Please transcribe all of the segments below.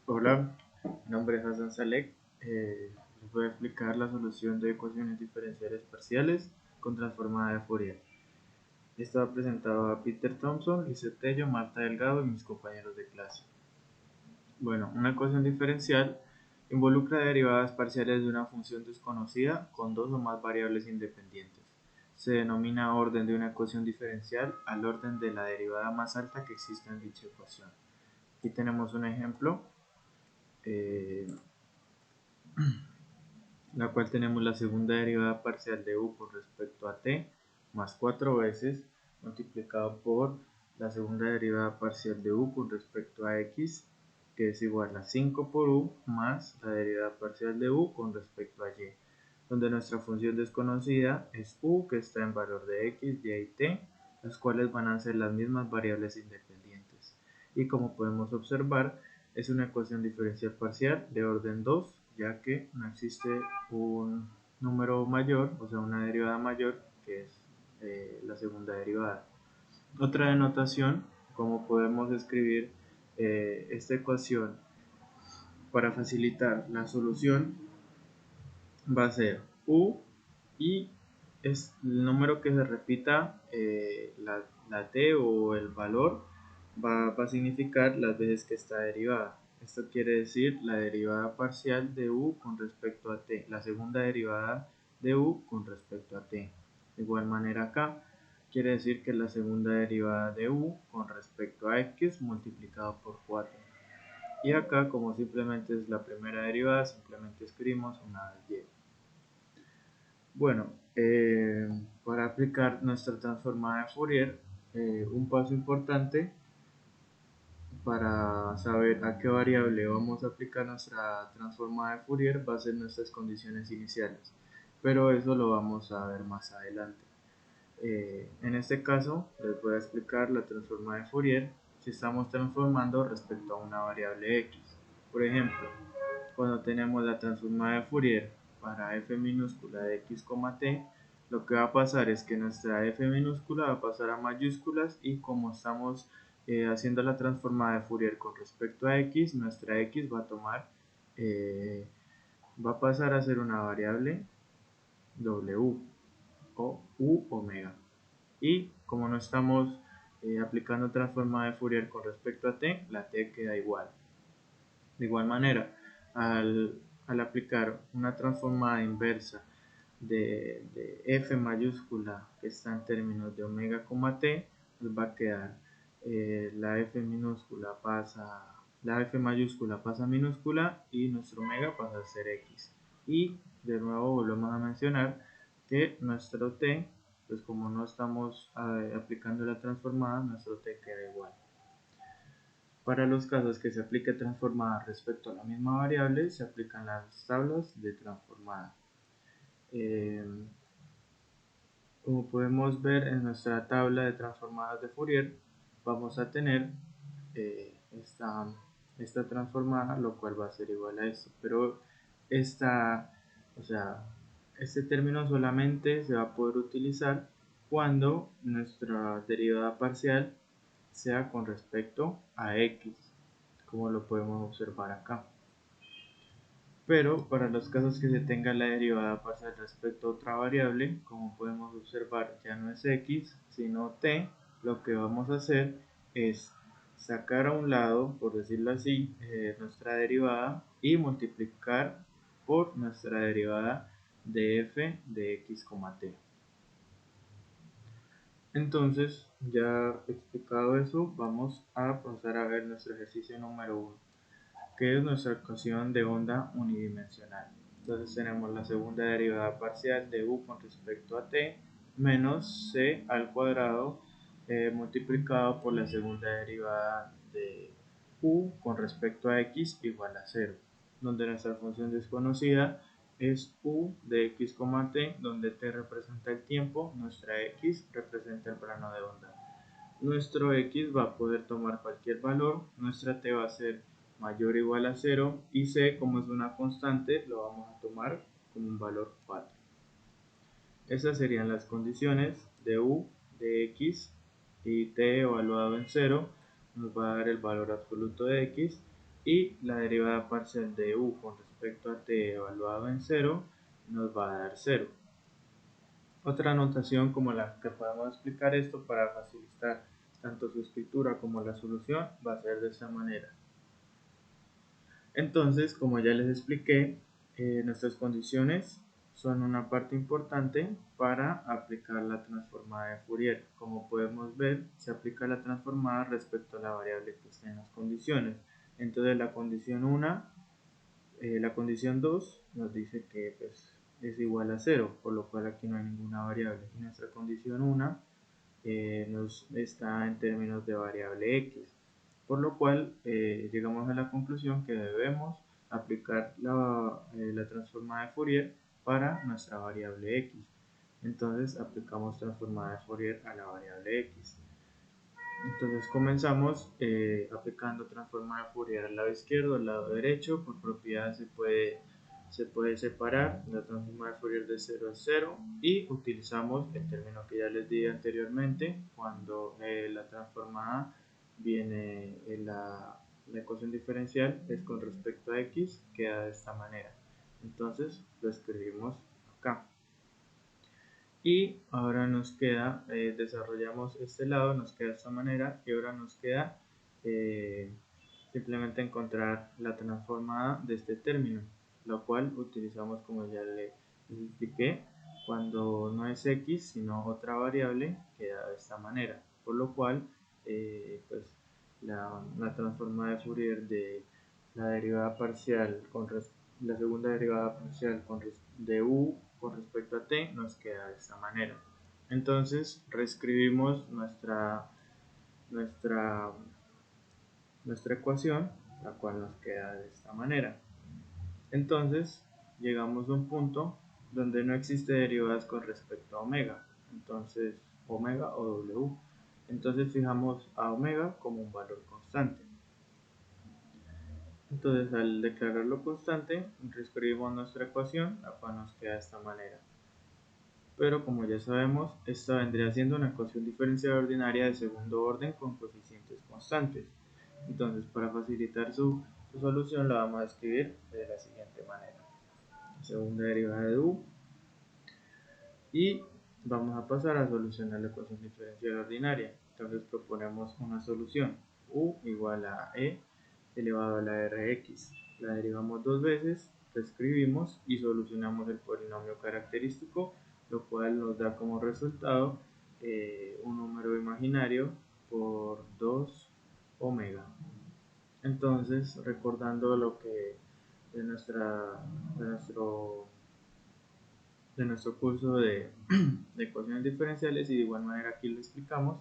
Hola, mi nombre es Hassan Salek. Les voy a explicar la solución de ecuaciones diferenciales parciales con transformada de Fourier. Estaba presentado a Peter Thompson, Lizeth Tello, Marta Delgado y mis compañeros de clase. Bueno, una ecuación diferencial involucra derivadas parciales de una función desconocida con dos o más variables independientes. Se denomina orden de una ecuación diferencial al orden de la derivada más alta que existe en dicha ecuación. Aquí tenemos un ejemplo. La cual tenemos la segunda derivada parcial de u con respecto a t más 4 veces multiplicado por la segunda derivada parcial de u con respecto a x, que es igual a 5 por u más la derivada parcial de u con respecto a y, donde nuestra función desconocida es u, que está en valor de x, y y t, las cuales van a ser las mismas variables independientes. Y como podemos observar, es una ecuación diferencial parcial de orden 2, ya que no existe un número mayor, o sea, una derivada mayor, que es la segunda derivada. Otra denotación, como podemos escribir esta ecuación para facilitar la solución, va a ser u y es el número que se repita, la t o el valor va a significar las veces que está derivada. Esto quiere decir la derivada parcial de u con respecto a t, la segunda derivada de u con respecto a t. De igual manera acá quiere decir que la segunda derivada de u con respecto a x multiplicado por 4. Y acá, como simplemente es la primera derivada, simplemente escribimos una y. Bueno, para aplicar nuestra transformada de Fourier, un paso importante para saber a qué variable vamos a aplicar nuestra transformada de Fourier va a ser nuestras condiciones iniciales, pero eso lo vamos a ver más adelante. En este caso les voy a explicar la transformada de Fourier si estamos transformando respecto a una variable x. Por ejemplo, cuando tenemos la transformada de Fourier para f minúscula de x, t, lo que va a pasar es que nuestra f minúscula va a pasar a mayúsculas y como estamos haciendo la transformada de Fourier con respecto a x, nuestra x va a tomar, va a pasar a ser una variable w o u omega. Y como no estamos aplicando transformada de Fourier con respecto a t, la t queda igual. De igual manera, al aplicar una transformada inversa de f mayúscula que está en términos de omega, t, nos va a quedar la f mayúscula pasa a minúscula y nuestro omega pasa a ser x. Y de nuevo volvemos a mencionar que nuestro t, pues como no estamos aplicando la transformada, nuestro t queda igual. Para los casos que se aplique transformada respecto a la misma variable, se aplican las tablas de transformada. Como podemos ver en nuestra tabla de transformadas de Fourier, vamos a tener esta transformada, lo cual va a ser igual a esto. Pero o sea, este término solamente se va a poder utilizar cuando nuestra derivada parcial sea con respecto a x, como lo podemos observar acá. Pero para los casos que se tenga la derivada parcial respecto a otra variable, como podemos observar ya no es x, sino t, lo que vamos a hacer es sacar a un lado, por decirlo así, nuestra derivada y multiplicar por nuestra derivada de f de x, t. Entonces, ya explicado eso, vamos a pasar a ver nuestro ejercicio número 1, que es nuestra ecuación de onda unidimensional. Entonces tenemos la segunda derivada parcial de u con respecto a t menos c al cuadrado multiplicado por la segunda derivada de u con respecto a x igual a 0, donde nuestra función desconocida es u de x, t, donde t representa el tiempo, nuestra x representa el plano de onda. Nuestro x va a poder tomar cualquier valor, nuestra t va a ser mayor o igual a 0 y c, como es una constante, lo vamos a tomar como un valor 4. Esas serían las condiciones de u de x y t evaluado en 0 nos va a dar el valor absoluto de x y la derivada parcial de u con respecto a t evaluado en 0 nos va a dar 0. Otra notación como la que podemos explicar esto para facilitar tanto su escritura como la solución va a ser de esta manera. Entonces, como ya les expliqué, nuestras condiciones son una parte importante para aplicar la transformada de Fourier. Como podemos ver, se aplica la transformada respecto a la variable que está en las condiciones. Entonces, la condición 1, la condición 2 nos dice que pues, es igual a 0, por lo cual aquí no hay ninguna variable. Y nuestra condición 1 nos está en términos de variable x, por lo cual llegamos a la conclusión que debemos aplicar la transformada de Fourier para nuestra variable x. Entonces aplicamos transformada de Fourier a la variable x. Entonces comenzamos aplicando transformada de Fourier al lado izquierdo, al lado derecho. Por propiedad se puede separar la transformada de Fourier de 0 a 0 y utilizamos el término que ya les di anteriormente. Cuando la transformada viene en la ecuación diferencial es con respecto a x, queda de esta manera. Entonces lo escribimos acá. Y ahora nos queda, desarrollamos este lado, nos queda de esta manera y ahora nos queda simplemente encontrar la transformada de este término, lo cual utilizamos como ya les expliqué, cuando no es x sino otra variable queda de esta manera, por lo cual pues la transformada de Fourier de la derivada parcial la segunda derivada parcial de u con respecto a t nos queda de esta manera. Entonces reescribimos nuestra ecuación, la cual nos queda de esta manera. Entonces llegamos a un punto donde no existe derivadas con respecto a omega, entonces omega o w. Entonces fijamos a omega como un valor constante. Entonces al declararlo constante, reescribimos nuestra ecuación, la cual nos queda de esta manera. Pero como ya sabemos, esta vendría siendo una ecuación diferencial ordinaria de segundo orden con coeficientes constantes. Entonces, para facilitar su solución, la vamos a escribir de la siguiente manera. Segunda derivada de u. Y vamos a pasar a solucionar la ecuación diferencial ordinaria. Entonces proponemos una solución. U igual a e elevado a la rx. La derivamos dos veces, reescribimos y solucionamos el polinomio característico, lo cual nos da como resultado un número imaginario por 2 omega. Entonces, recordando lo que de nuestro curso de ecuaciones diferenciales, y de igual manera aquí lo explicamos,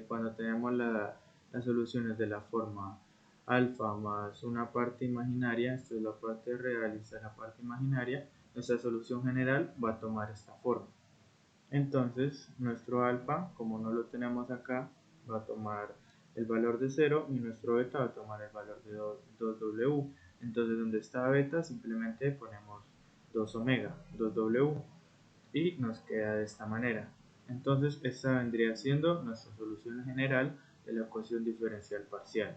cuando tenemos las soluciones de la forma alfa más una parte imaginaria, esto es la parte real y esta es la parte imaginaria, nuestra solución general va a tomar esta forma. Entonces nuestro alfa, como no lo tenemos acá, va a tomar el valor de 0 y nuestro beta va a tomar el valor de 2w. Entonces donde está beta simplemente ponemos 2 omega, 2w y nos queda de esta manera. Entonces esta vendría siendo nuestra solución general de la ecuación diferencial parcial.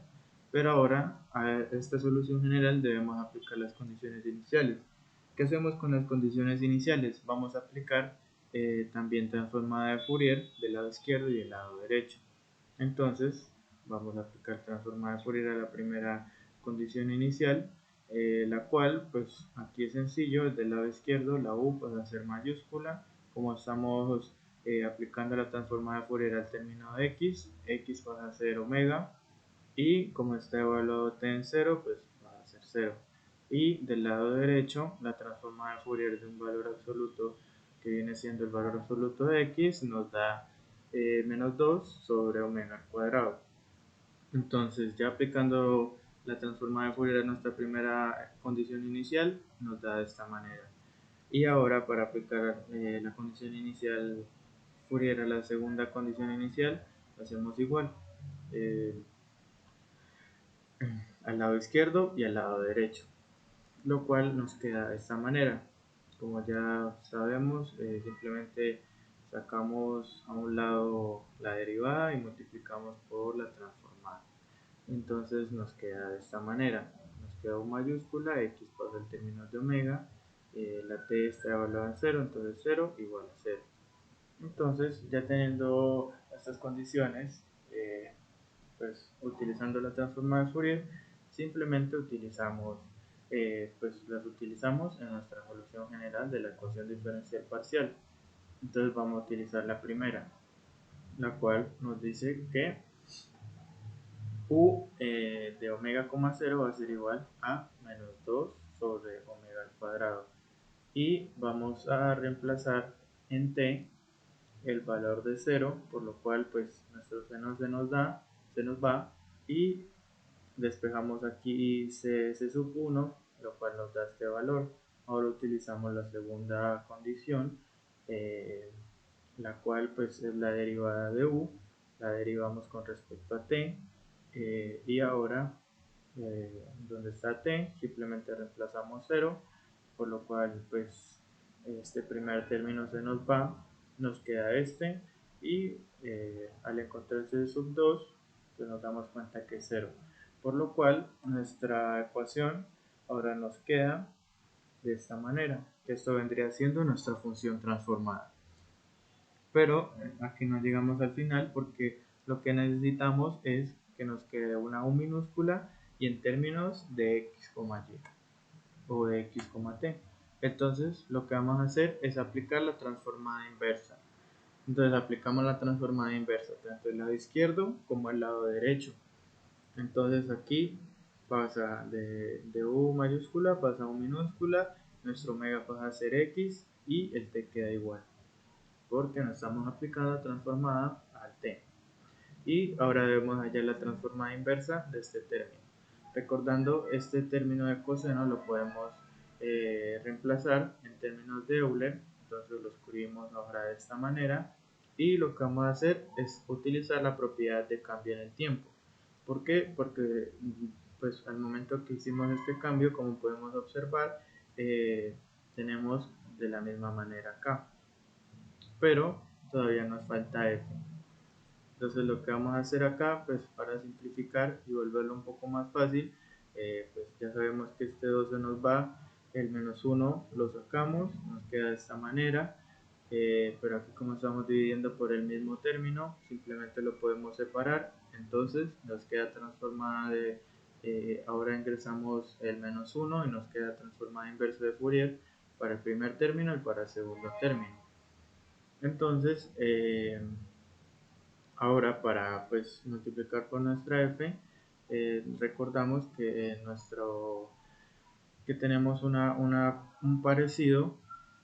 Pero ahora a esta solución general debemos aplicar las condiciones iniciales. ¿Qué hacemos con las condiciones iniciales? Vamos a aplicar también transformada de Fourier del lado izquierdo y del lado derecho. Entonces vamos a aplicar transformada de Fourier a la primera condición inicial, la cual pues aquí es sencillo, del lado izquierdo la u pasa a ser mayúscula, como estamos aplicando la transformada de Fourier al término de x pasa a ser omega, y como está evaluado t en 0, pues va a ser 0. Y del lado derecho, la transformada de Fourier de un valor absoluto que viene siendo el valor absoluto de x nos da menos 2 sobre omega al cuadrado. Entonces, ya aplicando la transformada de Fourier a nuestra primera condición inicial, nos da de esta manera. Y ahora, para aplicar la condición inicial Fourier a la segunda condición inicial, hacemos igual. Al lado izquierdo y al lado derecho, lo cual nos queda de esta manera. Como ya sabemos, simplemente sacamos a un lado la derivada y multiplicamos por la transformada. Entonces nos queda de esta manera, nos queda U mayúscula, X pasa el término de omega, la T está evaluada en 0, entonces 0 igual a 0. Entonces, ya teniendo estas condiciones, pues utilizando la transformada de Fourier, simplemente las utilizamos en nuestra solución general de la ecuación diferencial parcial. Entonces vamos a utilizar la primera, la cual nos dice que U de omega, 0 va a ser igual a menos 2 sobre omega al cuadrado. Y vamos a reemplazar en t el valor de 0, por lo cual pues nuestro seno se nos va y despejamos aquí c sub 1, lo cual nos da este valor. Ahora utilizamos la segunda condición, la cual pues es la derivada de u, la derivamos con respecto a t, y ahora donde está t simplemente reemplazamos 0, por lo cual pues este primer término se nos va, nos queda este, y al encontrarse sub 2 pues nos damos cuenta que es 0, por lo cual nuestra ecuación ahora nos queda de esta manera, que esto vendría siendo nuestra función transformada. Pero aquí no llegamos al final porque lo que necesitamos es que nos quede una U minúscula y en términos de x, y o de x, t. Entonces lo que vamos a hacer es aplicar la transformada inversa. Entonces aplicamos la transformada inversa tanto el lado izquierdo como el lado derecho. Entonces aquí pasa de U mayúscula, pasa a U minúscula, nuestro omega pasa a ser x y el t queda igual, porque nos estamos aplicando la transformada al t. Y ahora debemos hallar la transformada inversa de este término. Recordando, este término de coseno lo podemos reemplazar en términos de Euler, entonces lo escribimos ahora de esta manera, y lo que vamos a hacer es utilizar la propiedad de cambio en el tiempo. ¿Por qué? Porque pues al momento que hicimos este cambio, como podemos observar, tenemos de la misma manera acá, pero todavía nos falta f. Entonces lo que vamos a hacer acá, pues para simplificar y volverlo un poco más fácil, pues ya sabemos que este 2 se nos va, el menos 1 lo sacamos, nos queda de esta manera, pero aquí como estamos dividiendo por el mismo término, simplemente lo podemos separar, entonces nos queda transformada de, ahora ingresamos el menos 1 y nos queda transformada inversa de Fourier para el primer término y para el segundo término. Entonces, ahora para pues multiplicar por nuestra f, recordamos que tenemos un parecido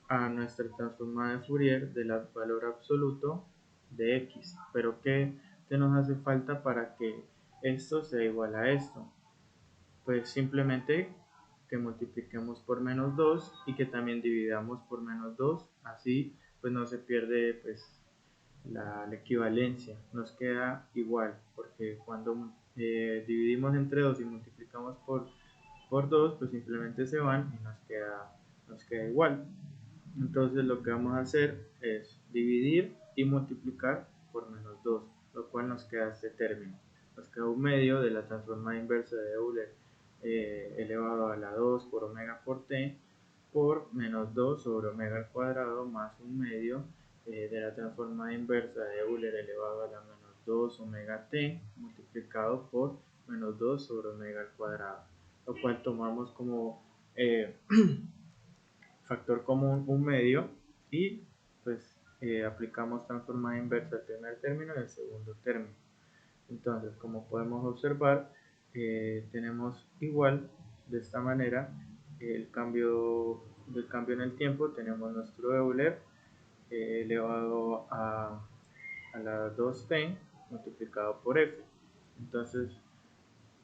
a nuestra transformada de Fourier del valor absoluto de x, pero ¿qué nos hace falta para que esto sea igual a esto? Pues simplemente que multipliquemos por menos 2 y que también dividamos por menos 2, así pues no se pierde pues la equivalencia, nos queda igual, porque cuando dividimos entre 2 y multiplicamos por 2, pues simplemente se van y nos queda igual. Entonces lo que vamos a hacer es dividir y multiplicar por menos 2, lo cual nos queda este término. Nos queda un medio de la transformada inversa de Euler elevado a la 2 por omega por t por menos 2 sobre omega al cuadrado más un medio de la transformada inversa de Euler elevado a la menos 2 omega t multiplicado por menos 2 sobre omega al cuadrado, lo cual tomamos como factor común un medio y pues aplicamos transformada inversa al primer término y al segundo término. Entonces, como podemos observar, tenemos igual de esta manera el cambio en el tiempo. Tenemos nuestro Euler elevado a la 2t multiplicado por f. Entonces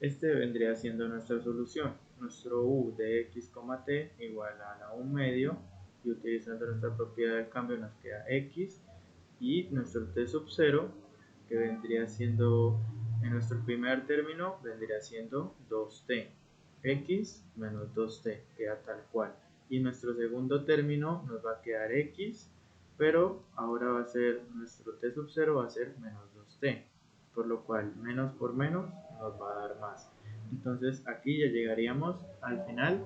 este vendría siendo nuestra solución. Nuestro u de x, t igual a la 1 medio, y utilizando nuestra propiedad del cambio nos queda x, y nuestro t sub 0, que vendría siendo en nuestro primer término, vendría siendo 2t. X menos 2t queda tal cual. Y nuestro segundo término nos va a quedar x, pero ahora va a ser nuestro t sub 0 va a ser menos 2t, por lo cual menos por menos nos va a dar más. Entonces aquí ya llegaríamos al final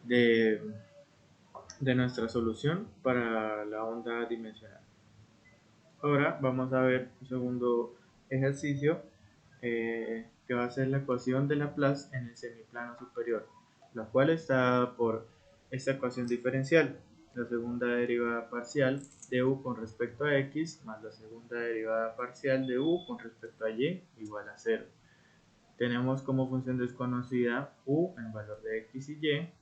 de, de nuestra solución para la onda dimensional. Ahora vamos a ver un segundo ejercicio que va a ser la ecuación de Laplace en el semiplano superior, la cual está dada por esta ecuación diferencial, la segunda derivada parcial de u con respecto a x más la segunda derivada parcial de u con respecto a y igual a 0. Tenemos como función desconocida u en valor de x y y.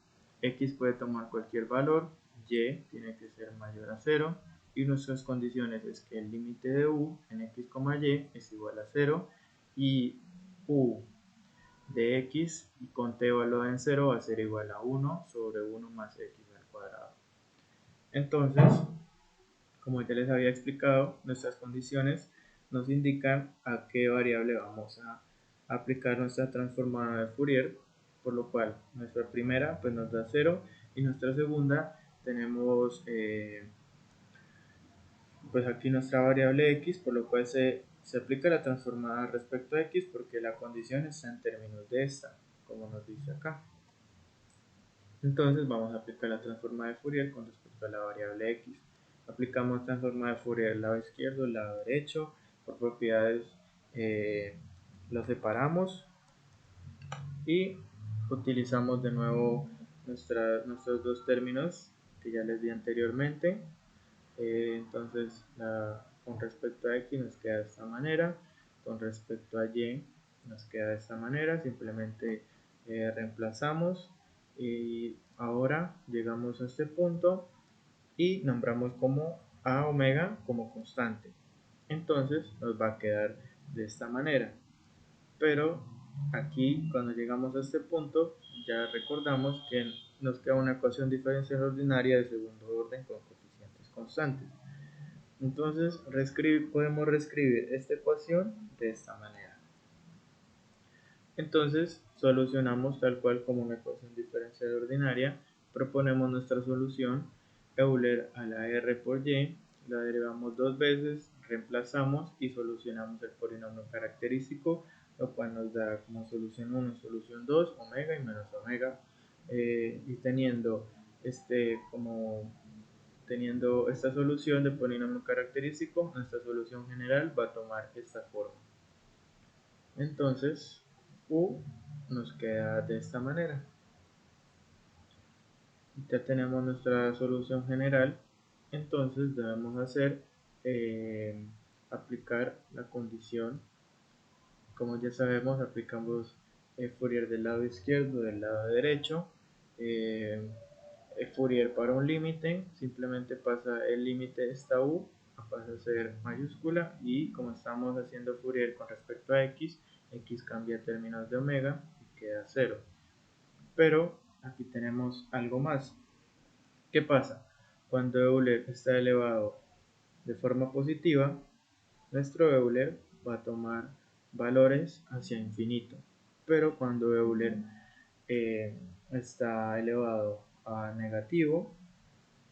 X puede tomar cualquier valor, y tiene que ser mayor a 0 y nuestras condiciones es que el límite de u en x, y es igual a 0 y u de x y con t evaluada en 0 va a ser igual a 1 sobre 1 más x al cuadrado. Entonces, como ya les había explicado, nuestras condiciones nos indican a qué variable vamos a aplicar nuestra transformada de Fourier, por lo cual nuestra primera pues nos da 0 y nuestra segunda tenemos pues aquí nuestra variable x, por lo cual se aplica la transformada respecto a x porque la condición está en términos de esta, como nos dice acá. Entonces vamos a aplicar la transformada de Fourier con respecto a la variable x. Aplicamos transformada de Fourier al lado izquierdo, al lado derecho, por propiedades lo separamos y utilizamos de nuevo nuestros dos términos que ya les di anteriormente. Entonces con respecto a x nos queda de esta manera, con respecto a y nos queda de esta manera, simplemente reemplazamos y ahora llegamos a este punto y nombramos como a omega como constante. Entonces nos va a quedar de esta manera. Pero aquí cuando llegamos a este punto ya recordamos que nos queda una ecuación diferencial ordinaria de segundo orden con coeficientes constantes. Entonces podemos reescribir esta ecuación de esta manera. Entonces solucionamos tal cual como una ecuación diferencial ordinaria, proponemos nuestra solución, Euler a la r por y, la derivamos dos veces, reemplazamos y solucionamos el polinomio característico, lo cual nos da como solución 1, solución 2, omega y menos omega, y teniendo esta solución de polinomio característico, nuestra solución general va a tomar esta forma. Entonces, u nos queda de esta manera. Ya tenemos nuestra solución general, entonces debemos hacer aplicar la condición. Como ya sabemos, aplicamos Fourier del lado izquierdo, del lado derecho. Fourier para un límite, simplemente pasa el límite de esta u, pasa a ser mayúscula y como estamos haciendo Fourier con respecto a x cambia a términos de omega y queda 0. Pero aquí tenemos algo más. ¿Qué pasa? Cuando Euler está elevado de forma positiva, nuestro Euler va a tomar valores hacia infinito. Pero cuando Euler está elevado a negativo,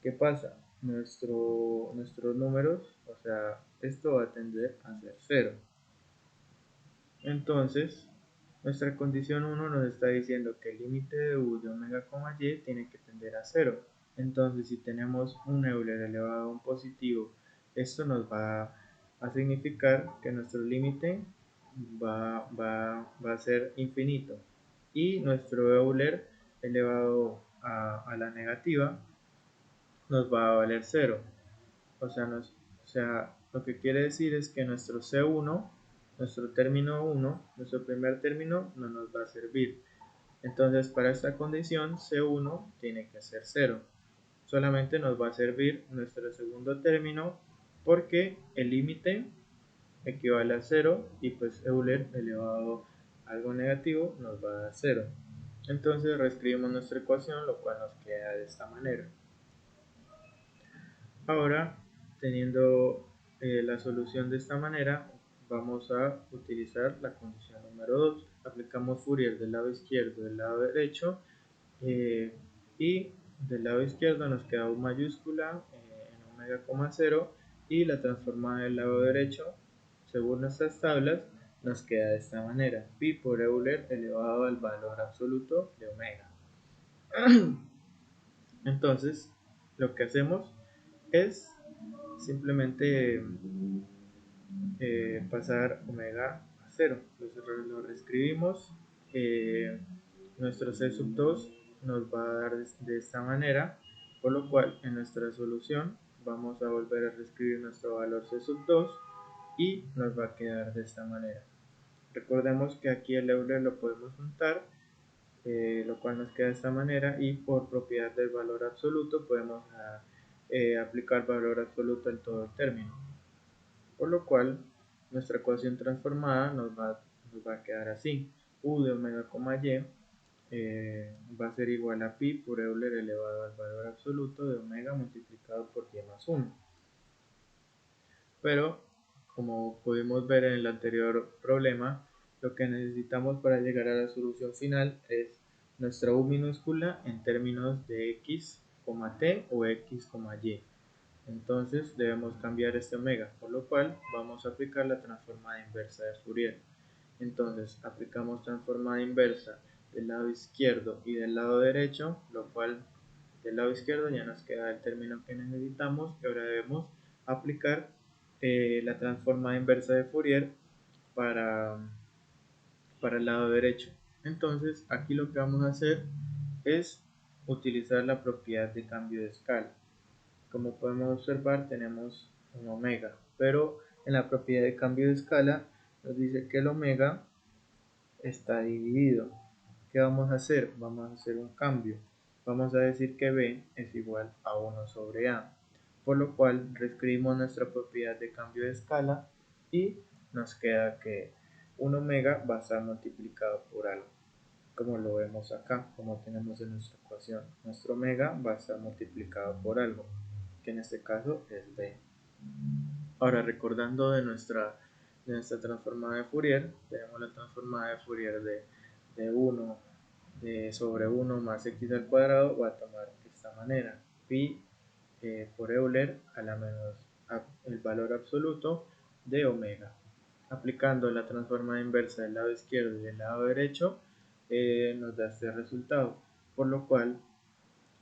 ¿qué pasa? Nuestros números, o sea, esto va a tender a ser 0. Entonces, nuestra condición 1 nos está diciendo que el límite de u de omega, y tiene que tender a 0. Entonces, si tenemos un Euler elevado a un positivo, esto nos va a significar que nuestro límite va a ser infinito. Y nuestro Euler elevado a la negativa nos va a valer 0. O sea, lo que quiere decir es que nuestro C1, nuestro término 1, nuestro primer término no nos va a servir. Entonces, para esta condición, C1 tiene que ser 0. Solamente nos va a servir nuestro segundo término porque el límite equivale a 0 y pues Euler elevado a algo negativo nos va a dar 0. Entonces reescribimos nuestra ecuación, lo cual nos queda de esta manera. Ahora, teniendo la solución de esta manera, vamos a utilizar la condición número 2. Aplicamos Fourier del lado izquierdo y del lado derecho y del lado izquierdo nos queda u mayúscula en omega, 0 y la transformada del lado derecho, según nuestras tablas, nos queda de esta manera: pi por Euler elevado al valor absoluto de omega. Entonces, lo que hacemos es simplemente pasar omega a 0. Entonces lo reescribimos. Nuestro C sub 2 nos va a dar de esta manera, por lo cual en nuestra solución vamos a volver a reescribir nuestro valor C sub 2 y nos va a quedar de esta manera. Recordemos que aquí el Euler lo podemos juntar, lo cual nos queda de esta manera, y por propiedad del valor absoluto podemos aplicar valor absoluto en todo el término, por lo cual nuestra ecuación transformada nos va a quedar así: u de omega, y va a ser igual a pi por Euler elevado al valor absoluto de omega multiplicado por y más 1. Pero, como pudimos ver en el anterior problema, lo que necesitamos para llegar a la solución final es nuestra u minúscula en términos de x, t o x, y. Entonces debemos cambiar este omega, por lo cual vamos a aplicar la transformada inversa de Fourier. Entonces aplicamos transformada inversa del lado izquierdo y del lado derecho, lo cual del lado izquierdo ya nos queda el término que necesitamos, y ahora debemos aplicar la transformada inversa de Fourier para el lado derecho. Entonces aquí lo que vamos a hacer es utilizar la propiedad de cambio de escala. Como podemos observar, tenemos un omega, pero en la propiedad de cambio de escala nos dice que el omega está dividido. ¿Qué vamos a hacer? Vamos a hacer un cambio. Vamos a decir que b es igual a 1 sobre a, por lo cual reescribimos nuestra propiedad de cambio de escala y nos queda que un omega va a estar multiplicado por algo, como lo vemos acá, como tenemos en nuestra ecuación. Nuestro omega va a estar multiplicado por algo, que en este caso es b. Ahora, recordando de nuestra transformada de Fourier, tenemos la transformada de Fourier de 1 sobre 1 más x al cuadrado, va a tomar de esta manera: pi por Euler a la menos el valor absoluto de omega. Aplicando la transformada inversa del lado izquierdo y del lado derecho, nos da este resultado, por lo cual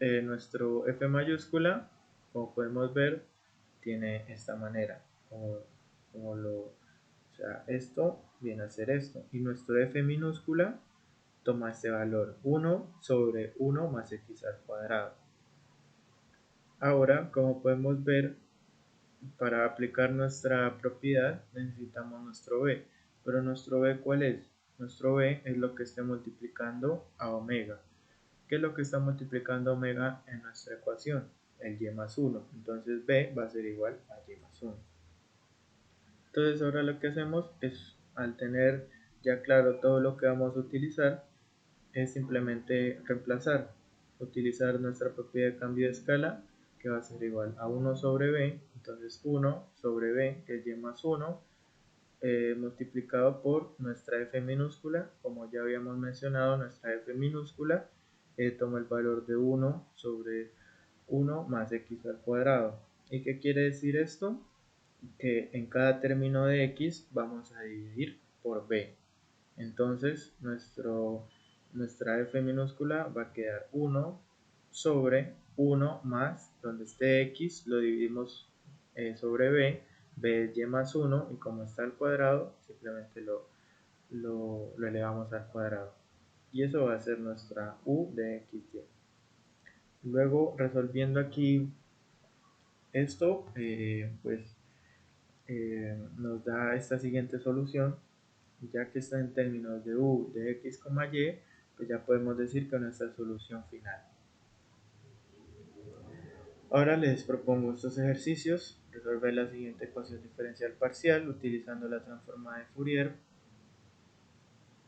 nuestro f mayúscula, como podemos ver, tiene esta manera, o sea, esto viene a ser esto, y nuestro f minúscula toma este valor, 1 sobre 1 más x al cuadrado. Ahora, como podemos ver, para aplicar nuestra propiedad necesitamos nuestro b, pero nuestro b, ¿cuál es? Nuestro b es lo que esté multiplicando a omega. ¿Qué es lo que está multiplicando omega en nuestra ecuación? El y más 1. Entonces b va a ser igual a y más 1. Entonces ahora lo que hacemos es, al tener ya claro todo lo que vamos a utilizar, es simplemente utilizar nuestra propiedad de cambio de escala, que va a ser igual a 1 sobre b. Entonces 1 sobre b, que es y más 1, multiplicado por nuestra f minúscula. Como ya habíamos mencionado, nuestra f minúscula toma el valor de 1 sobre 1 más x al cuadrado. ¿Y qué quiere decir esto? Que en cada término de x vamos a dividir por b. Entonces nuestra f minúscula va a quedar 1 sobre 1 más, donde esté x lo dividimos sobre b es y más 1, y como está al cuadrado simplemente lo elevamos al cuadrado, y eso va a ser nuestra u de x. Luego, resolviendo aquí esto, nos da esta siguiente solución. Ya que está en términos de u de x, y, pues ya podemos decir que nuestra solución final. Ahora les propongo estos ejercicios: resolver la siguiente ecuación diferencial parcial utilizando la transformada de Fourier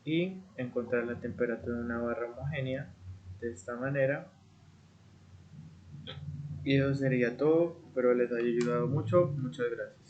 y encontrar la temperatura de una barra homogénea de esta manera. Y eso sería todo, espero les haya ayudado mucho. Muchas gracias.